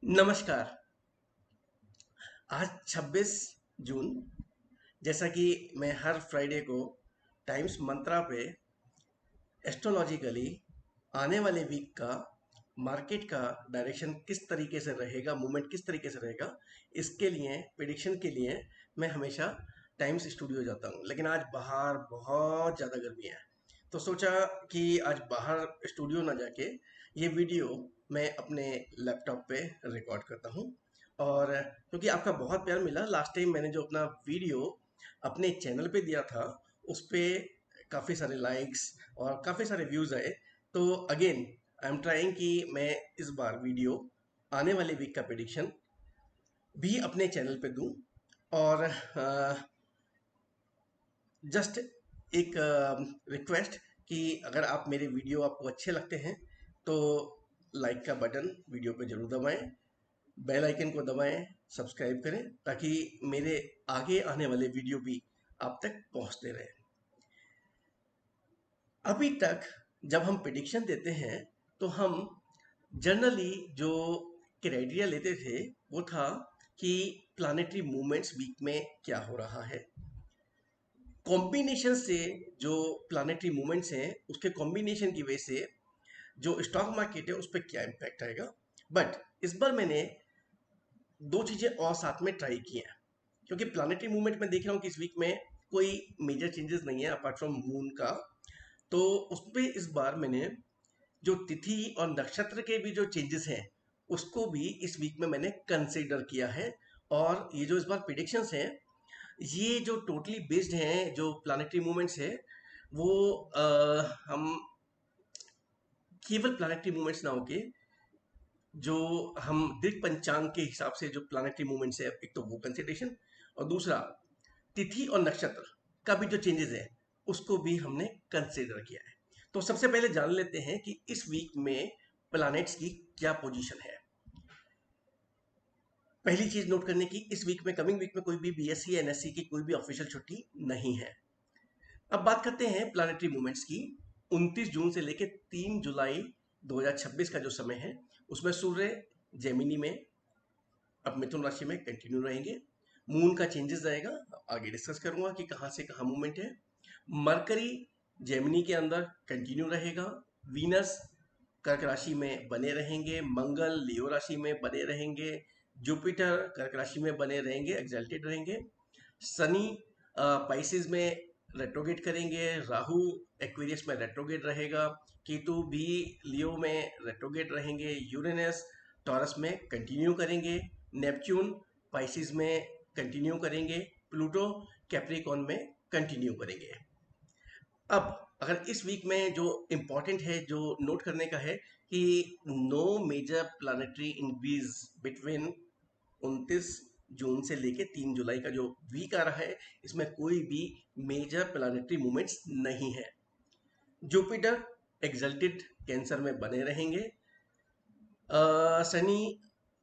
नमस्कार। आज 26 जून, जैसा कि मैं हर फ्राइडे को टाइम्स मंत्रा पे एस्ट्रोलॉजिकली आने वाले वीक का मार्केट का डायरेक्शन किस तरीके से रहेगा, मूवमेंट किस तरीके से रहेगा, इसके लिए प्रिडिक्शन के लिए मैं हमेशा टाइम्स स्टूडियो जाता हूँ। लेकिन आज बाहर बहुत ज़्यादा गर्मी है, तो सोचा कि आज बाहर स्टूडियो ना जाके ये वीडियो मैं अपने लैपटॉप पे रिकॉर्ड करता हूँ। और क्योंकि आपका बहुत प्यार मिला, लास्ट टाइम मैंने जो अपना वीडियो अपने चैनल पे दिया था उस पे काफ़ी सारे लाइक्स और काफ़ी सारे व्यूज़ आए। तो अगेन आई एम ट्राइंग कि मैं इस बार वीडियो आने वाले वीक का प्रिडिक्शन भी अपने चैनल पे दूं। और जस्ट एक रिक्वेस्ट कि अगर आप मेरे वीडियो आपको अच्छे लगते हैं तो लाइक का बटन वीडियो पे जरूर दबाएं, बेल आइकन को दबाएं, सब्सक्राइब करें ताकि मेरे आगे आने वाले वीडियो भी आप तक पहुंचते रहें। अभी तक जब हम प्रिडिक्शन देते हैं तो हम जनरली जो क्राइटेरिया लेते थे वो था कि प्लानिटरी मूवमेंट्स वीक में क्या हो रहा है, कॉम्बिनेशन से जो प्लानिटरी मूवमेंट्स हैं उसके कॉम्बिनेशन की वजह से जो स्टॉक मार्केट है उस पर क्या इम्पैक्ट आएगा। बट इस बार मैंने दो चीज़ें और साथ में ट्राई की हैं, क्योंकि प्लानिटरी मूवमेंट में देख रहा हूँ कि इस वीक में कोई मेजर चेंजेस नहीं है अपार्ट फ्रॉम मून का। तो उस पर इस बार मैंने जो तिथि और नक्षत्र के भी जो चेंजेस हैं उसको भी इस वीक में मैंने कंसिडर किया है। और ये जो इस बार प्रिडिक्शंस हैं ये जो टोटली बेस्ड हैं, जो प्लानिटरी मूवमेंट्स है वो हम केवल प्लानिटरी मूवमेंट्स ना होके जो हम दिक पंचांग के हिसाब से जो प्लानिटरी मूवमेंट्स है, एक तो वो कंसिडरेशन और दूसरा तिथि और नक्षत्र का भी जो चेंजेस है उसको भी हमने कंसिडर किया है। तो सबसे पहले जान लेते हैं कि इस वीक में प्लैनेट्स की क्या पोजीशन है। पहली चीज नोट करने की, इस वीक में कमिंग वीक में कोई भी बीएससी एनएससी की कोई भी ऑफिशियल छुट्टी नहीं है। अब बात करते हैं प्लानिटरी मूवमेंट्स की। 29 जून से लेकर 3 जुलाई 2026 का जो समय है उसमें सूर्य जेमिनी में अब मिथुन राशि में कंटिन्यू रहेंगे। मून का चेंजेस आएगा, आगे डिस्कस करूंगा कि कहाँ से कहाँ मूवमेंट है। मरकरी जेमिनी के अंदर कंटिन्यू रहेगा। वीनस कर्क राशि में बने रहेंगे। मंगल लियो राशि में बने रहेंगे। जुपिटर कर्क राशि में बने रहेंगे, एक्सल्टेड रहेंगे। शनि पाइसिस में रेट्रोगेट करेंगे। राहु एक्वेरियस में रेट्रोगेट रहेगा। केतु भी लियो में रेट्रोगेट रहेंगे। यूरेनस टॉरस में कंटिन्यू करेंगे। नेपच्यून पाइसिस में कंटिन्यू करेंगे। प्लूटो कैप्रिकॉन में कंटिन्यू करेंगे। अब अगर इस वीक में जो इम्पोर्टेंट है, जो नोट करने का है कि no major planetary increase between 29 June से लेके 3 जुलाई का जो वीक आ रहा है इसमें कोई भी मेजर प्लानिटरी मूवमेंट्स नहीं है। जुपिटर एक्सल्टेड कैंसर में बने रहेंगे। शनि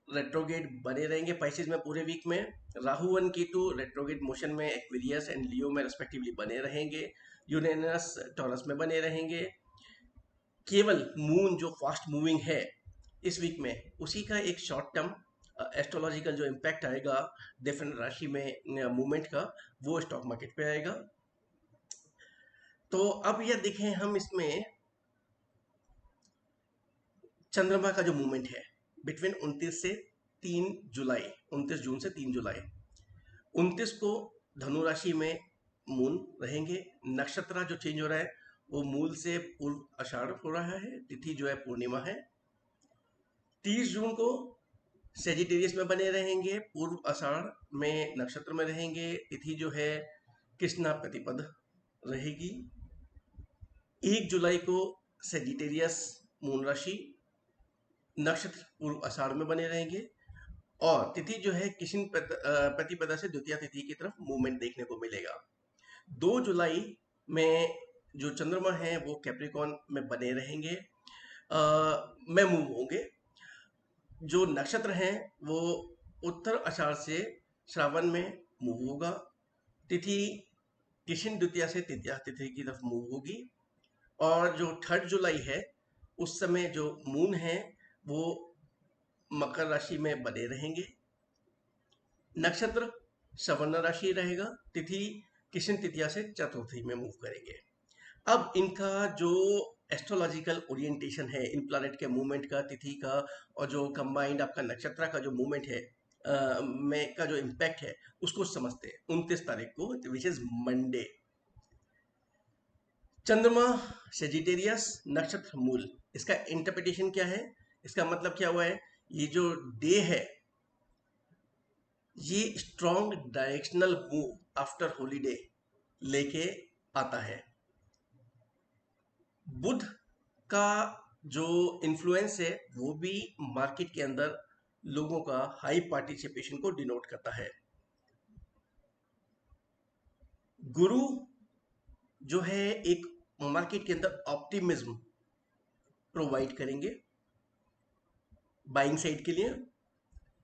रेट्रोगेट बने रहेंगे पाइसिस में पूरे वीक में। Rahu one Ketu retrograde motion में एक्वेरियस एंड लियो में रेस्पेक्टिवली बने रहेंगे। यूरेनस टॉरस में बने रहेंगे। केवल मून जो फास्ट मूविंग है इस वीक में उसी का एक शॉर्ट टर्म एस्ट्रोलॉजिकल जो इम्पैक्ट आएगा डिफरेंट राशि में मूवमेंट का, वो स्टॉक मार्केट पे आएगा। तो अब यह देखें हम इसमें चंद्रमा का जो मूवमेंट है बिटवीन 29 से 3 जुलाई, 29 जून से 3 जुलाई। 29 को धनु राशि में मून रहेंगे। नक्षत्र जो चेंज हो रहा है वो मूल से पूर्व आषाढ़ हो रहा है। तिथि जो है पूर्णिमा है। 30 जून को सेजिटेरियस में बने रहेंगे, पूर्व आषाढ़ में नक्षत्र में रहेंगे। तिथि जो है कृष्णा प्रतिपद रहेगी। 1 जुलाई को सेजिटेरियस मून राशि, नक्षत्र पूर्व आषाढ़ में बने रहेंगे और तिथि जो है किशन प्रतिपदा से द्वितीय तिथि की तरफ मूवमेंट देखने को मिलेगा। 2 जुलाई में जो चंद्रमा है वो कैप्रिकॉन में बने रहेंगे, में मूव होंगे। जो नक्षत्र हैं वो उत्तर आषाढ़ से श्रावण में मूव होगा। तिथि किशन द्वितीया से तृतीया तिथि की तरफ मूव होगी। और जो 3 जुलाई है उस समय जो मून है वो मकर राशि में बने रहेंगे। नक्षत्र श्रवण राशि रहेगा। तिथि कृष्ण तृतीया से चतुर्थी में मूव करेंगे। अब इनका जो एस्ट्रोलॉजिकल ओरिएंटेशन है, इन प्लैनेट के मूवमेंट का, तिथि का और जो कंबाइंड आपका नक्षत्र का जो मूवमेंट है में का जो इम्पैक्ट है उसको समझते हैं। 29 तारीख को विच इज मंडे। चंद्रमा सेजिटेरियस, नक्षत्र मूल। इसका इंटरप्रिटेशन क्या है, इसका मतलब क्या हुआ है, ये जो डे है ये strong directional move after holiday लेके आता है। बुध का जो इन्फ्लुएंस है वो भी मार्केट के अंदर लोगों का हाई पार्टिसिपेशन को डिनोट करता है। गुरु जो है एक मार्केट के अंदर ऑप्टिमिज्म प्रोवाइड करेंगे बाइंग साइड के लिए।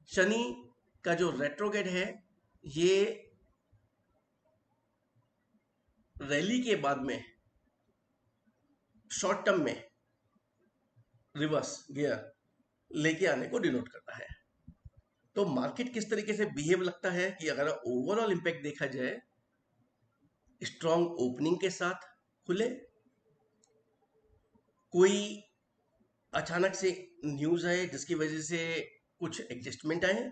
शनि का जो रेट्रोगेड है ये रैली के बाद में शॉर्ट टर्म में रिवर्स गियर लेके आने को डिनोट करता है। तो मार्केट किस तरीके से बिहेव लगता है कि अगर ओवरऑल इंपैक्ट देखा जाए, स्ट्रॉन्ग ओपनिंग के साथ खुले, कोई अचानक से न्यूज आए जिसकी वजह से कुछ एडजस्टमेंट आए,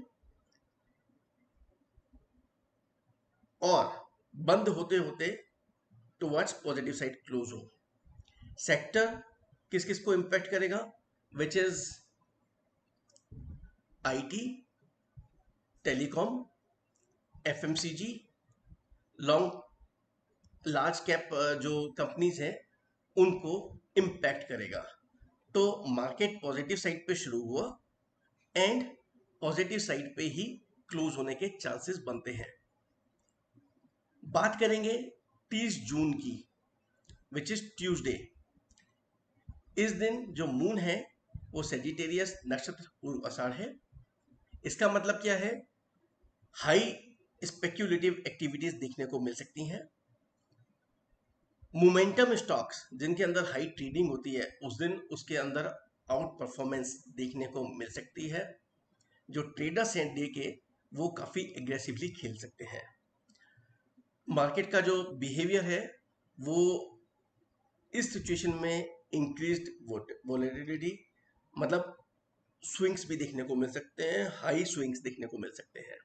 और बंद होते होते टुवर्ड्स पॉजिटिव साइड क्लोज हो। सेक्टर किस किस को इंपैक्ट करेगा, which is IT, telecom, FMCG, large cap जो कंपनीज हैं उनको इम्पैक्ट करेगा। तो मार्केट पॉजिटिव साइड पे शुरू हुआ एंड पॉजिटिव साइड पे ही क्लोज होने के चांसेस बनते हैं। बात करेंगे 30 जून की, विच इज ट्यूसडे। इस दिन जो मून है वो सेजिटेरियस, नक्षत्र पूर्व आषाढ़ है। इसका मतलब क्या है, हाई स्पेक्यूलेटिव एक्टिविटीज देखने को मिल सकती हैं। मोमेंटम स्टॉक्स जिनके अंदर हाई ट्रेडिंग होती है उस दिन उसके अंदर आउट परफॉर्मेंस देखने को मिल सकती है। जो ट्रेडर्स हैं डे के वो काफी एग्रेसिवली खेल सकते हैं। मार्केट का जो बिहेवियर है वो इस सिचुएशन में इंक्रीज्ड वोलेटिलिटी, मतलब स्विंग्स भी देखने को मिल सकते हैं, हाई स्विंग्स देखने को मिल सकते हैं।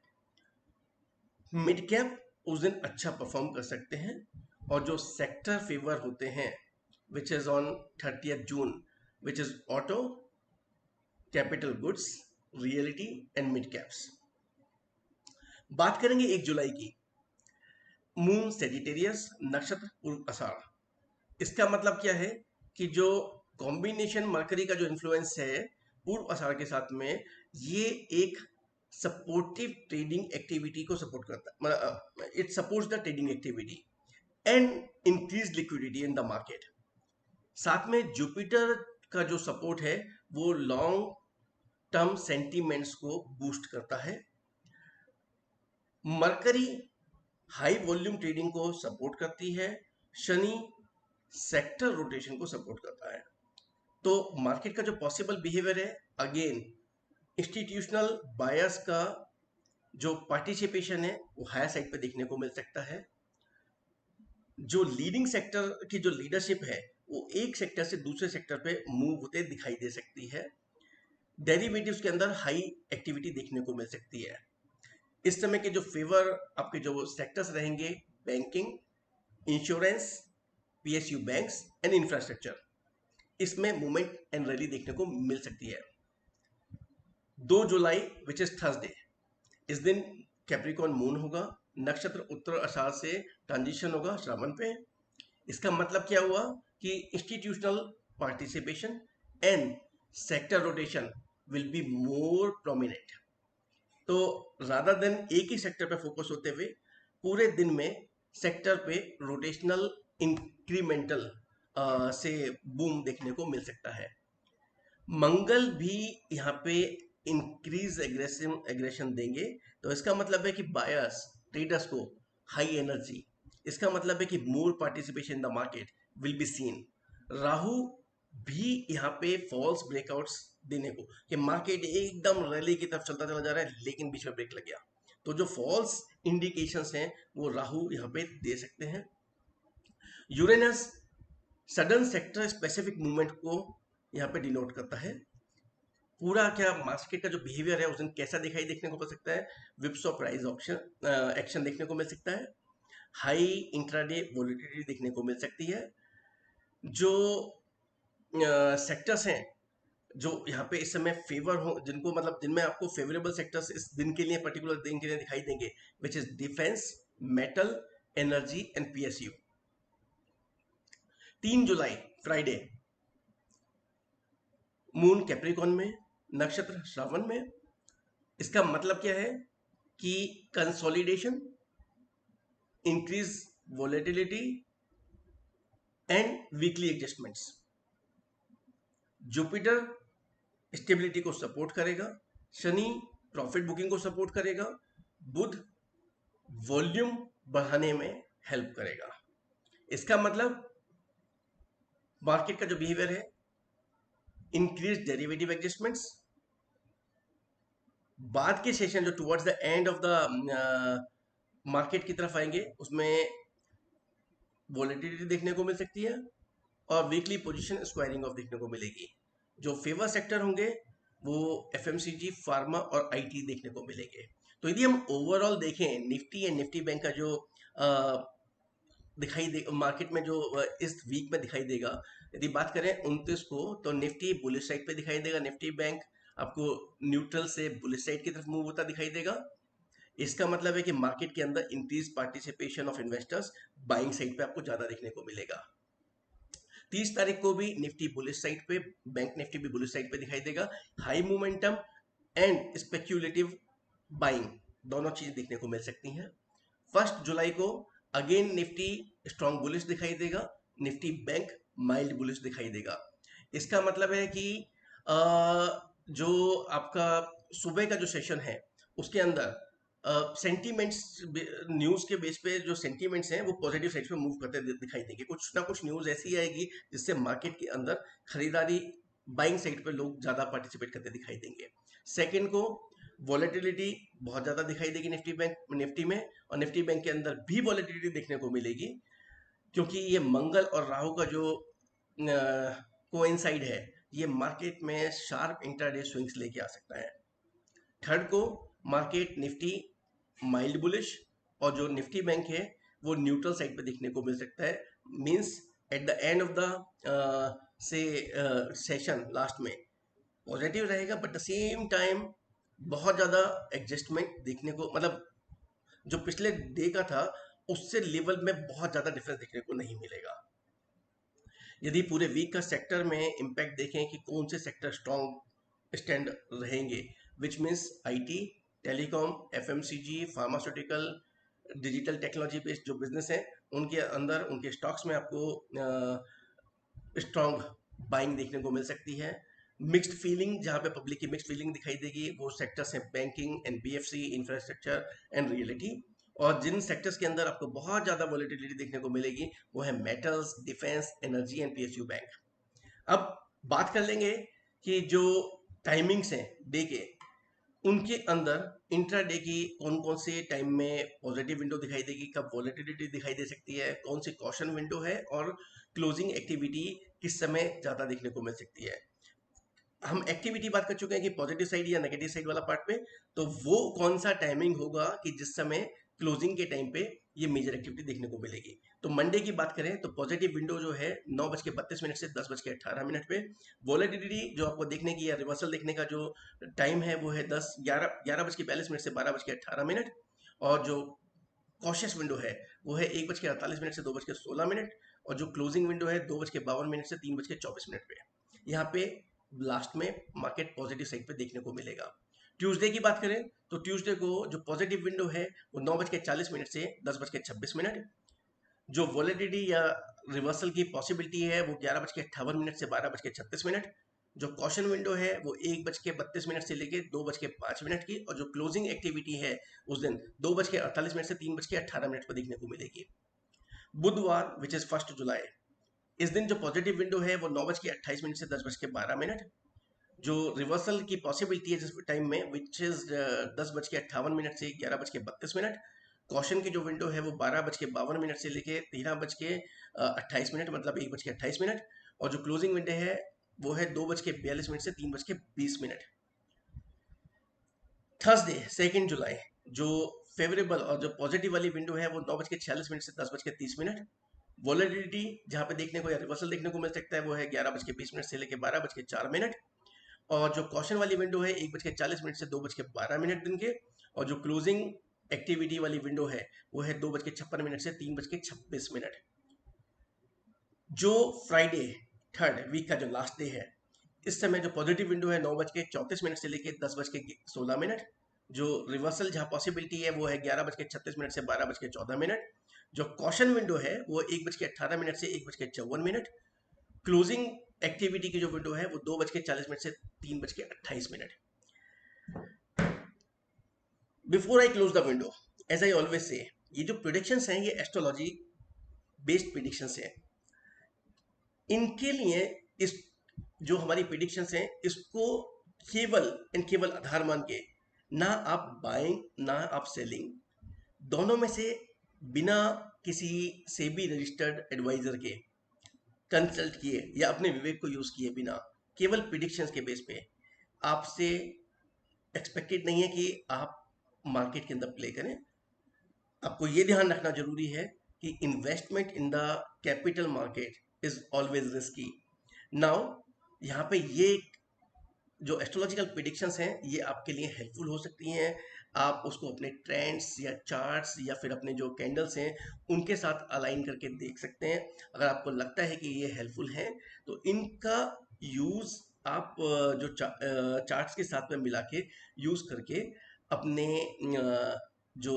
मिड कैप उस दिन अच्छा परफॉर्म कर सकते हैं, और जो सेक्टर फेवर होते हैं which is on 30th June, which is auto, capital goods, reality and mid caps. बात करेंगे 1 जुलाई की। मून सेजिटेरियस, नक्षत्र पूर्व आषाढ़। इसका मतलब क्या है कि जो कॉम्बिनेशन मरकरी का जो इन्फ्लुएंस है पूर्व आषाढ़ के साथ में, ये एक सपोर्टिव ट्रेडिंग एक्टिविटी को सपोर्ट करता है। It supports the trading activity and increase liquidity in the market. साथ में जुपिटर का जो सपोर्ट है वो लॉन्ग टर्म सेंटीमेंट्स को बूस्ट करता है। मरकरी हाई वॉल्यूम ट्रेडिंग को सपोर्ट करती है, शनि सेक्टर रोटेशन को सपोर्ट करता है। तो मार्केट का जो पॉसिबल बिहेवियर है, अगेन इंस्टीट्यूशनल बायर्स का जो पार्टिसिपेशन है वो हायर साइड पे देखने को मिल सकता है। जो लीडिंग सेक्टर की जो लीडरशिप है वो एक सेक्टर से दूसरे सेक्टर पे मूव होते दिखाई दे सकती है। डेरिवेटिव्स के अंदर हाई एक्टिविटी देखने को मिल सकती है। इस समय के जो फेवर आपके जो सेक्टर्स रहेंगे, banking, insurance, PSU banks and infrastructure, इसमें मूवमेंट एंड रैली देखने को मिल सकती है। 2 जुलाई विच इज थर्सडे, इस दिन कैप्रिकॉर्न मून होगा, नक्षत्र उत्तर आषाढ़ से ट्रांजिशन होगा श्रावण पे। इसका मतलब क्या हुआ कि institutional participation and sector rotation will be more prominent. तो रादर देन एक ही सेक्टर पे फोकस होते हुए पूरे दिन में सेक्टर पे रोटेशनल इंक्रीमेंटल से बूम देखने को मिल सकता है। मंगल भी यहाँ पे इंक्रीज एग्रेशन देंगे, तो इसका मतलब है कि बायर्स ट्रेडर्स को हाई एनर्जी, इसका मतलब है कि more participation in the market will be seen. Rahu भी यहाँ पे फॉल्स ब्रेकआउट्स देने को कि मार्केट एकदम रैली की तरफ चलता चला जा रहा है लेकिन बीच में ब्रेक लग गया। तो जो फॉल्स इंडिकेशंस हैं वो राहु यहाँ पे दे सकते हैं। Uranus sudden sector specific movement को यहाँ पे डिनोट करता है। पूरा क्या मार्केट का जो बिहेवियर है उस दिन कैसा दिखाई देखने को मिल सकता है, विप्स ऑफ प्राइस ऑप्शन एक्शन देखने को मिल सकता है, हाई इंट्राडे वोलेटिलिटी देखने को मिल सकती है। जो सेक्टर्स हैं जो यहाँ पे इस समय फेवर हो, जिनको मतलब जिनमें आपको फेवरेबल सेक्टर्स इस दिन के लिए पर्टिकुलर दिन के लिए दिखाई देंगे, which is defence, metal, energy and PSU. 3 July Friday, moon Capricorn में, नक्षत्र श्रावण में। इसका मतलब क्या है कि consolidation, increase volatility and weekly adjustments. Jupiter stability को सपोर्ट करेगा, शनि प्रॉफिट बुकिंग को सपोर्ट करेगा, बुध वॉल्यूम बढ़ाने में हेल्प करेगा। इसका मतलब मार्केट का जो बिहेवियर है, इंक्रीज डेरिवेटिव एडजस्टमेंट्स। बाद के सेशन जो towards the end of the market की तरफ आएंगे उसमें वोलेटिलिटी देखने को मिल सकती है और वीकली पोजीशन स्क्वायरिंग ऑफ देखने को मिलेगी। जो फेवर सेक्टर होंगे वो एफएमसीजी, फार्मा और आईटी देखने को मिलेंगे। तो यदि हम ओवरऑल देखें निफ्टी एंड निफ्टी बैंक का जो दिखाई दे मार्केट में जो इस वीक में दिखाई देगा, यदि बात करें 29 को, तो निफ्टी बुलिश साइड पे दिखाई देगा, निफ्टी बैंक आपको न्यूट्रल से बुलिश साइड की तरफ मूव होता दिखाई देगा। इसका मतलब है कि मार्केट के अंदर increase participation of investors buying side पे आपको ज्यादा देखने को मिलेगा। 30 तारीख को भी निफ्टी बुलिश साइड पे, बैंक निफ्टी भी बुलिश साइड पे दिखाई देगा। High momentum and speculative buying दोनों चीजें देखने को मिल सकती हैं। 1 जुलाई को अगेन निफ्टी स्ट्रॉन्ग बुलिश दिखाई देगा, निफ्टी बैंक माइल्ड बुलिश दिखाई देगा। इसका मतलब है कि जो आपका सुबह का जो सेशन है उसके अंदर सेंटीमेंट्स न्यूज के बेस पे जो सेंटीमेंट्स हैं वो पॉजिटिव साइड पे मूव करते दिखाई देंगे। कुछ ना कुछ न्यूज ऐसी आएगी जिससे मार्केट के अंदर खरीदारी बाइंग साइड पे लोग ज्यादा पार्टिसिपेट करते दिखाई देंगे। सेकंड को वॉलेटिलिटी बहुत ज्यादा दिखाई देगी निफ्टी में, और निफ्टी बैंक के अंदर भी वॉलेटिलिटी देखने को मिलेगी क्योंकि ये मंगल और राहु का जो कोइंसाइड है ये मार्केट में शार्प इंट्राडे स्विंग्स लेके आ सकता है। थर्ड को मार्केट निफ्टी माइल्ड बुलिश और जो निफ्टी बैंक है वो न्यूट्रल साइड पे देखने को मिल सकता है। Means at the end of the session last में पॉजिटिव रहेगा, बट द सेम टाइम बहुत ज़्यादा एडजस्टमेंट देखने को, मतलब जो पिछले डे का था उससे लेवल में बहुत ज़्यादा डिफरेंस देखने को नहीं मिलेगा। यदि पूरे वीक का सेक्टर में इम्पैक्ट देखें कि कौन से सेक्टर स्ट्रॉन्ग स्टैंड रहेंगे, which means IT, telecom, FMCG, pharmaceutical, digital technology based जो बिजनेस है उनके अंदर उनके स्टॉक्स में आपको स्ट्रॉन्ग बाइंग देखने को मिल सकती है। मिक्स्ड फीलिंग, जहाँ पे पब्लिक की मिक्स्ड फीलिंग दिखाई देगी वो सेक्टर्स हैं banking, NBFC, infrastructure and reality. और जिन सेक्टर्स के अंदर आपको बहुत ज़्यादा वॉलेटिलिटी देखने को मिलेगी वो है metals, defence, energy and PSU bank. अब बात कर लेंगे कि जो टाइमिंग्स हैं डे के, उनके अंदर इंट्राडे की कौन कौन से टाइम में पॉजिटिव विंडो दिखाई देगी, कब वॉलेटिलिटी दिखाई दे सकती है, कौन सी कॉशन विंडो है और क्लोजिंग एक्टिविटी किस समय ज़्यादा देखने को मिल सकती है। हम एक्टिविटी बात कर चुके हैं कि पॉजिटिव साइड या नेगेटिव साइड वाला पार्ट पे, तो वो कौन सा टाइमिंग होगा कि जिस समय क्लोजिंग के टाइम पे ये मेजर एक्टिविटी देखने को मिलेगी। तो मंडे की बात करें तो पॉजिटिव विंडो जो है 9:32 से 10:18 पे। वॉलेटिलिटी जो आपको देखने की या रिवर्सल देखने का जो टाइम है वो है 11:42 से 12:18। और जो कॉशियस विंडो है वो है 1:48 से 2:16। और जो क्लोजिंग विंडो है 2:52 से 3:24 पे। यहाँ पे लास्ट में मार्केट पॉजिटिव साइड पे देखने को मिलेगा। ट्यूसडे की बात करें तो ट्यूसडे को जो पॉजिटिव विंडो है वो 9:40 से 10:26। जो वॉलेटिलिटी या रिवर्सल की पॉसिबिलिटी है वो 11:58 से 12:36। जो कॉशन विंडो है वो 1:32 से लेके 2:05 की, और जो क्लोजिंग एक्टिविटी है उस दिन 2:48 से 3:18 पर देखने को मिलेगी। बुधवार विच इज 1 जुलाई, इस दिन जो पॉजिटिव विंडो है वो 9:28 से 10:12। जो रिवर्सल की पॉसिबिलिटी है जिस टाइम में विच इज 10:58 से 11:32। कॉशन की जो विंडो है वो 12:52 से लेके 13:28, मतलब 1:28। और जो क्लोजिंग विंडो है वो है 2:42 से 3:20। थर्सडे 2 जुलाई जो फेवरेबल और जो पॉजिटिव वाली विंडो है वो 9:46 से 10:30। वॉलेटिलिटी जहां पे देखने को या रिवर्सल देखने को मिल सकता है वो है 11:20 से लेकर 12:04। और जो कॉशन वाली विंडो है 1:40 से 2:12 दिन के। और जो क्लोजिंग एक्टिविटी वाली विंडो है वो है 2:56 से 3:26। जो फ्राइडे थर्ड वीक का जो लास्ट डे है, इस समय जो पॉजिटिव विंडो है 9:34 से लेकर 10:16। जो रिवर्सल जहां पॉसिबिलिटी है वो है 11:36 से 12:14। जो कॉशन विंडो है वो 1:18 से 1:54। क्लोजिंग एक्टिविटी की जो विंडो है वो 2:40 से 3:28। Before I close the window, as I always say, ये जो प्रिडिक्शंस हैं ये एस्ट्रोलॉजी बेस्ड प्रिडिक्शंस हैं। इनके लिए इस जो हमारी प्रिडिक्शंस हैं इसको केवल केवल आधार मान के, ना आप बाइंग ना आप सेलिंग, दोनों में से बिना किसी सेबी रजिस्टर्ड एडवाइजर के कंसल्ट किए या अपने विवेक को यूज किए बिना केवल प्रिडिक्शंस के बेस पे आपसे एक्सपेक्टेड नहीं है कि आप मार्केट के अंदर प्ले करें। आपको ये ध्यान रखना जरूरी है कि investment in the capital market is always risky. Now यहाँ पे ये जो एस्ट्रोलॉजिकल प्रिडिक्शंस हैं ये आपके लिए हेल्पफुल हो सकती हैं। आप उसको अपने ट्रेंड्स या चार्ट्स या फिर अपने जो कैंडल्स हैं उनके साथ अलाइन करके देख सकते हैं। अगर आपको लगता है कि ये हेल्पफुल है तो इनका यूज़ आप जो चार्ट्स के साथ में मिला के यूज़ करके अपने जो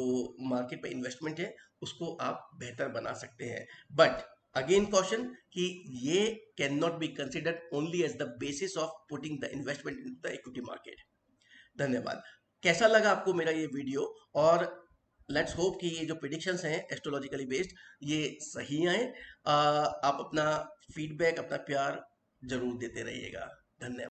मार्केट पे इन्वेस्टमेंट है उसको आप बेहतर बना सकते हैं। बट अगेन कॉशन कि ये can not be considered only as the basis of putting the investment in the equity market. धन्यवाद। कैसा लगा आपको मेरा ये वीडियो? और लेट्स होप कि ये जो प्रिडिक्शंस हैं एस्ट्रोलॉजिकली बेस्ड ये सही आए। आप अपना फीडबैक, अपना प्यार जरूर देते रहिएगा। धन्यवाद।